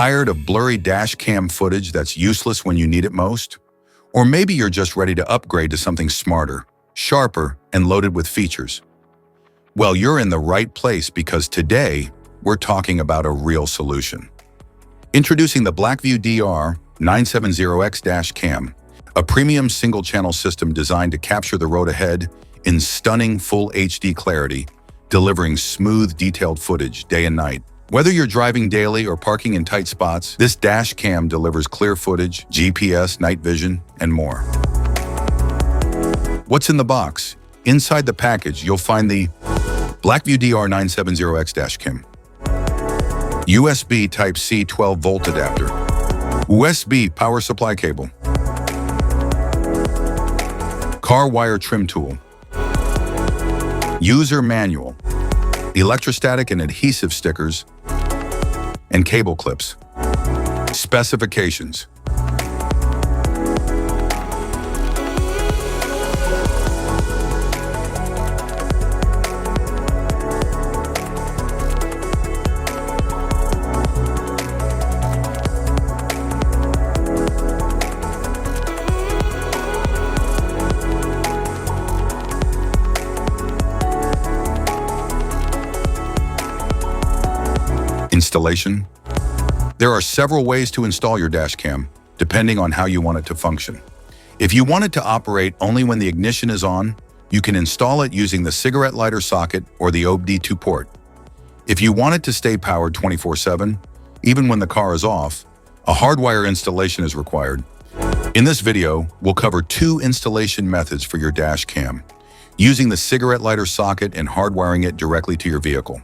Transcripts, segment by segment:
Tired of blurry dash cam footage that's useless when you need it most? Or maybe you're just ready to upgrade to something smarter, sharper, and loaded with features. Well, you're in the right place because today, we're talking about a real solution. Introducing the Blackvue DR970X dashcam, a premium single-channel system designed to capture the road ahead in stunning full HD clarity, delivering smooth, detailed footage day and night. Whether you're driving daily or parking in tight spots, this dashcam delivers clear footage, GPS, night vision, and more. What's in the box? Inside the package, you'll find the Blackvue DR970X dashcam, USB Type-C 12-volt adapter, USB power supply cable, car wire trim tool, user manual, electrostatic and adhesive stickers, and cable clips. Specifications. Installation. There are several ways to install your dashcam, depending on how you want it to function. If you want it to operate only when the ignition is on, you can install it using the cigarette lighter socket or the OBD2 port. If you want it to stay powered 24/7, even when the car is off, a hardwire installation is required. In this video, we'll cover two installation methods for your dashcam, using the cigarette lighter socket and hardwiring it directly to your vehicle.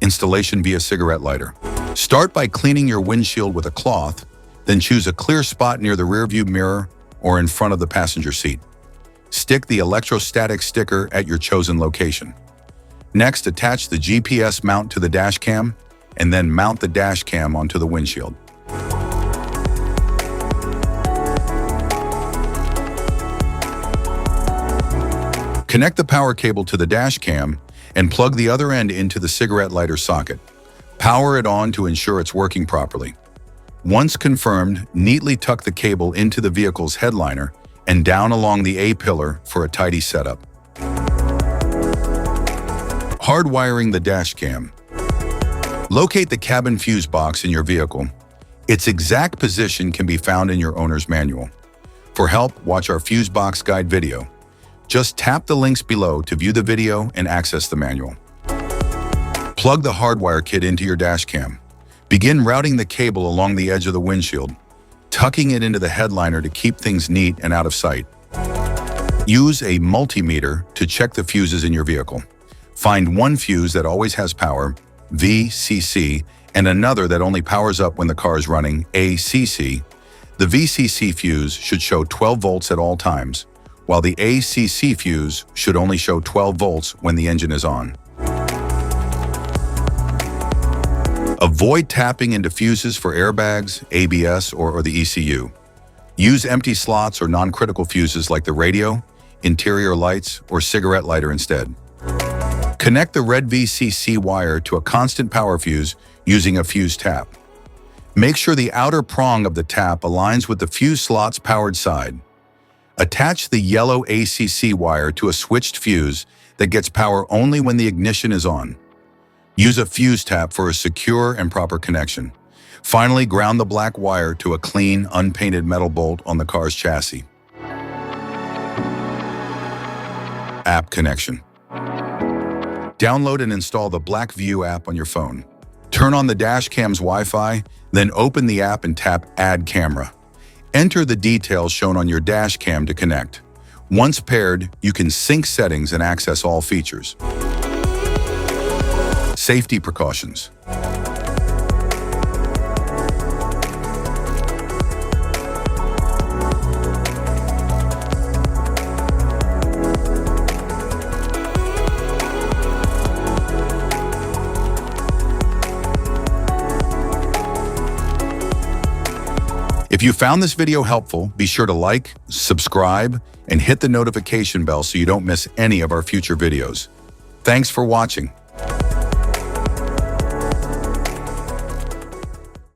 Installation via cigarette lighter. Start by cleaning your windshield with a cloth, then choose a clear spot near the rearview mirror or in front of the passenger seat. Stick the electrostatic sticker at your chosen location. Next, attach the GPS mount to the dashcam and then mount the dashcam onto the windshield. Connect the power cable to the dashcam and plug the other end into the cigarette lighter socket. Power it on to ensure it's working properly. Once confirmed, neatly tuck the cable into the vehicle's headliner and down along the A-pillar for a tidy setup. Hardwiring the dashcam. Locate the cabin fuse box in your vehicle. Its exact position can be found in your owner's manual. For help, watch our fuse box guide video. Just tap the links below to view the video and access the manual. Plug the hardwire kit into your dashcam. Begin routing the cable along the edge of the windshield, tucking it into the headliner to keep things neat and out of sight. Use a multimeter to check the fuses in your vehicle. Find one fuse that always has power, VCC, and another that only powers up when the car is running, ACC. The VCC fuse should show 12 volts at all times, while the ACC fuse should only show 12 volts when the engine is on. Avoid tapping into fuses for airbags, ABS, or the ECU. Use empty slots or non-critical fuses like the radio, interior lights, or cigarette lighter instead. Connect the red VCC wire to a constant power fuse using a fuse tap. Make sure the outer prong of the tap aligns with the fuse slot's powered side. Attach the yellow ACC wire to a switched fuse that gets power only when the ignition is on. Use a fuse tap for a secure and proper connection. Finally, ground the black wire to a clean, unpainted metal bolt on the car's chassis. App connection. Download and install the Blackvue app on your phone. Turn on the dashcam's Wi-Fi, then open the app and tap Add Camera. Enter the details shown on your dashcam to connect. Once paired, you can sync settings and access all features. Safety precautions. If you found this video helpful, be sure to like, subscribe, and hit the notification bell so you don't miss any of our future videos. Thanks for watching.